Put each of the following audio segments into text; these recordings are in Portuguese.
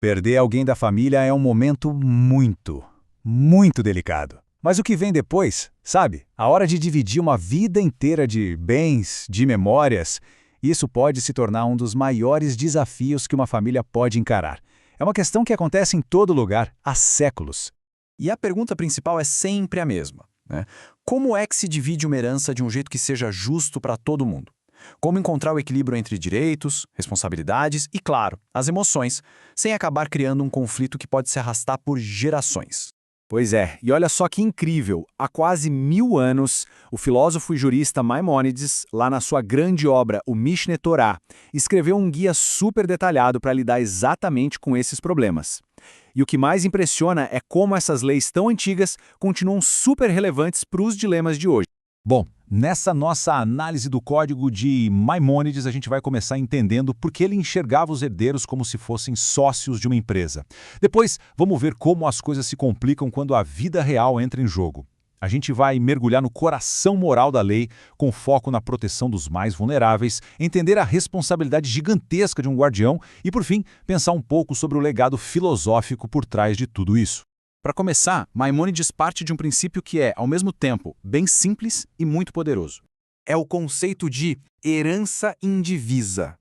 Perder alguém da família é um momento muito delicado. Mas o que vem depois, sabe? A hora de dividir uma vida inteira de bens, de memórias, isso pode se tornar um dos maiores desafios que uma família pode encarar. É uma questão que acontece em todo lugar, há séculos. E a pergunta principal é sempre a mesma, né? Como é que se divide uma herança de um jeito que seja justo para todo mundo? Como encontrar o equilíbrio entre direitos, responsabilidades e, claro, as emoções, sem acabar criando um conflito que pode se arrastar por gerações? Pois é, e olha só que incrível, há quase 1000 anos, o filósofo e jurista Maimônides, lá na sua grande obra, o Mishneh Torah, escreveu um guia super detalhado para lidar exatamente com esses problemas. E o que mais impressiona é como essas leis tão antigas continuam super relevantes para os dilemas de hoje. Bom, nessa nossa análise do código de Maimônides, a gente vai começar entendendo por que ele enxergava os herdeiros como se fossem sócios de uma empresa. Depois, vamos ver como as coisas se complicam quando a vida real entra em jogo. A gente vai mergulhar no coração moral da lei, com foco na proteção dos mais vulneráveis, entender a responsabilidade gigantesca de um guardião e, por fim, pensar um pouco sobre o legado filosófico por trás de tudo isso. Para começar, Maimônides parte de um princípio que é, ao mesmo tempo, bem simples e muito poderoso. É o conceito de herança indivisa.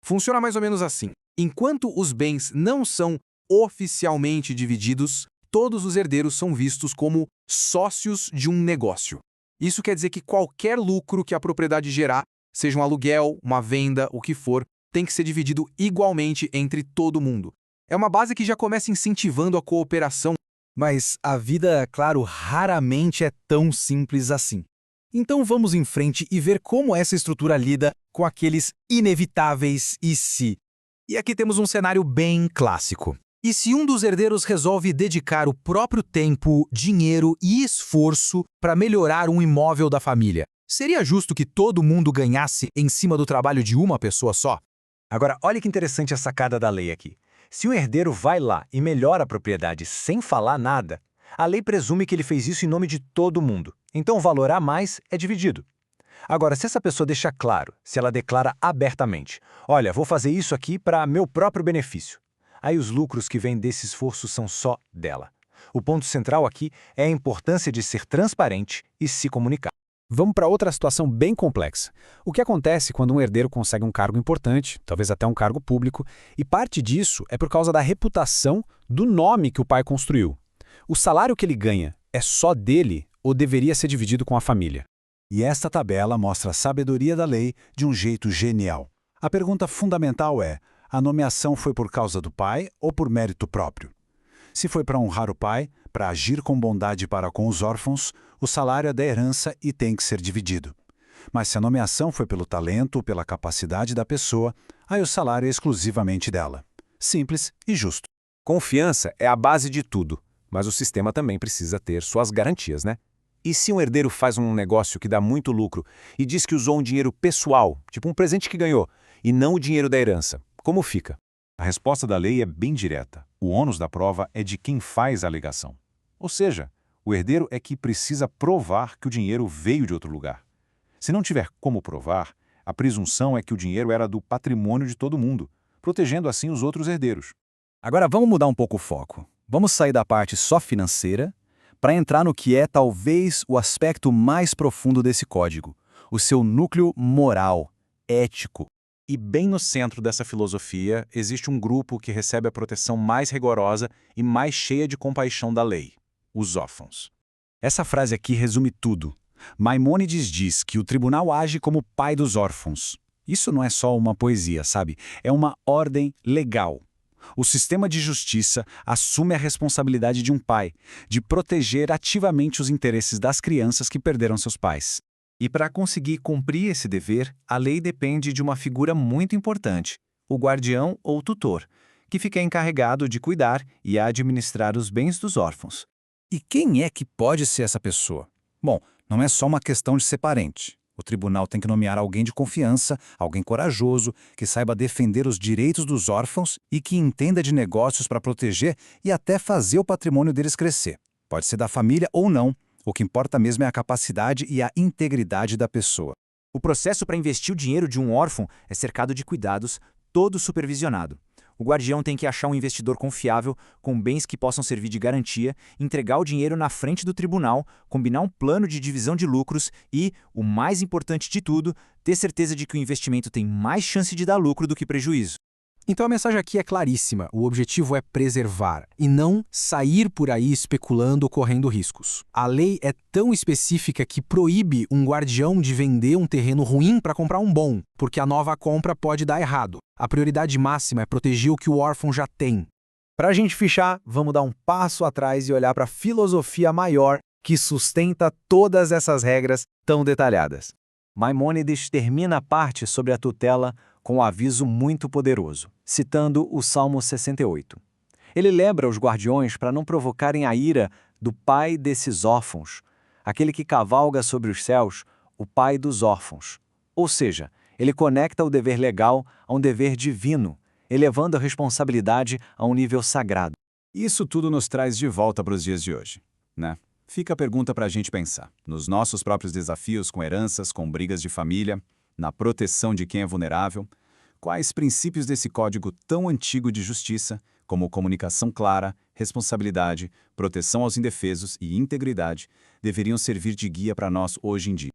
Funciona mais ou menos assim. Enquanto os bens não são oficialmente divididos, todos os herdeiros são vistos como sócios de um negócio. Isso quer dizer que qualquer lucro que a propriedade gerar, seja um aluguel, uma venda, o que for, tem que ser dividido igualmente entre todo mundo. É uma base que já começa incentivando a cooperação. Mas a vida, claro, raramente é tão simples assim. Então vamos em frente e ver como essa estrutura lida com aqueles inevitáveis e se. E aqui temos um cenário bem clássico. E se um dos herdeiros resolve dedicar o próprio tempo, dinheiro e esforço para melhorar um imóvel da família? Seria justo que todo mundo ganhasse em cima do trabalho de uma pessoa só? Agora, olha que interessante a sacada da lei aqui. Se um herdeiro vai lá e melhora a propriedade sem falar nada, a lei presume que ele fez isso em nome de todo mundo. Então o valor a mais é dividido. Agora, se essa pessoa deixa claro, se ela declara abertamente, olha, vou fazer isso aqui para meu próprio benefício, aí os lucros que vêm desse esforço são só dela. O ponto central aqui é a importância de ser transparente e se comunicar. Vamos para outra situação bem complexa. O que acontece quando um herdeiro consegue um cargo importante, talvez até um cargo público, e parte disso é por causa da reputação do nome que o pai construiu? O salário que ele ganha é só dele ou deveria ser dividido com a família? E esta tabela mostra a sabedoria da lei de um jeito genial. A pergunta fundamental é: a nomeação foi por causa do pai ou por mérito próprio? Se foi para honrar o pai, para agir com bondade para com os órfãos, o salário é da herança e tem que ser dividido. Mas se a nomeação foi pelo talento ou pela capacidade da pessoa, aí o salário é exclusivamente dela. Simples e justo. Confiança é a base de tudo, mas o sistema também precisa ter suas garantias, né? E se um herdeiro faz um negócio que dá muito lucro e diz que usou um dinheiro pessoal, tipo um presente que ganhou, e não o dinheiro da herança, como fica? A resposta da lei é bem direta. O ônus da prova é de quem faz a alegação. Ou seja, o herdeiro é que precisa provar que o dinheiro veio de outro lugar. Se não tiver como provar, a presunção é que o dinheiro era do patrimônio de todo mundo, protegendo assim os outros herdeiros. Agora vamos mudar um pouco o foco. Vamos sair da parte só financeira para entrar no que é talvez o aspecto mais profundo desse código, o seu núcleo moral, ético. E bem no centro dessa filosofia existe um grupo que recebe a proteção mais rigorosa e mais cheia de compaixão da lei: os órfãos. Essa frase aqui resume tudo. Maimônides diz que o tribunal age como pai dos órfãos. Isso não é só uma poesia, sabe? É uma ordem legal. O sistema de justiça assume a responsabilidade de um pai, de proteger ativamente os interesses das crianças que perderam seus pais. E para conseguir cumprir esse dever, a lei depende de uma figura muito importante, o guardião ou tutor, que fica encarregado de cuidar e administrar os bens dos órfãos. E quem é que pode ser essa pessoa? Bom, não é só uma questão de ser parente. O tribunal tem que nomear alguém de confiança, alguém corajoso, que saiba defender os direitos dos órfãos e que entenda de negócios para proteger e até fazer o patrimônio deles crescer. Pode ser da família ou não. O que importa mesmo é a capacidade e a integridade da pessoa. O processo para investir o dinheiro de um órfão é cercado de cuidados, todo supervisionado. O guardião tem que achar um investidor confiável, com bens que possam servir de garantia, entregar o dinheiro na frente do tribunal, combinar um plano de divisão de lucros e, o mais importante de tudo, ter certeza de que o investimento tem mais chance de dar lucro do que prejuízo. Então a mensagem aqui é claríssima. O objetivo é preservar e não sair por aí especulando ou correndo riscos. A lei é tão específica que proíbe um guardião de vender um terreno ruim para comprar um bom, porque a nova compra pode dar errado. A prioridade máxima é proteger o que o órfão já tem. Para a gente fechar, vamos dar um passo atrás e olhar para a filosofia maior que sustenta todas essas regras tão detalhadas. Maimônides termina a parte sobre a tutela com um aviso muito poderoso, citando o Salmo 68. Ele lembra os guardiões para não provocarem a ira do pai desses órfãos, aquele que cavalga sobre os céus, o pai dos órfãos. Ou seja, ele conecta o dever legal a um dever divino, elevando a responsabilidade a um nível sagrado. Isso tudo nos traz de volta para os dias de hoje, né? Fica a pergunta para a gente pensar, nos nossos próprios desafios com heranças, com brigas de família, na proteção de quem é vulnerável, quais princípios desse código tão antigo de justiça, como comunicação clara, responsabilidade, proteção aos indefesos e integridade, deveriam servir de guia para nós hoje em dia?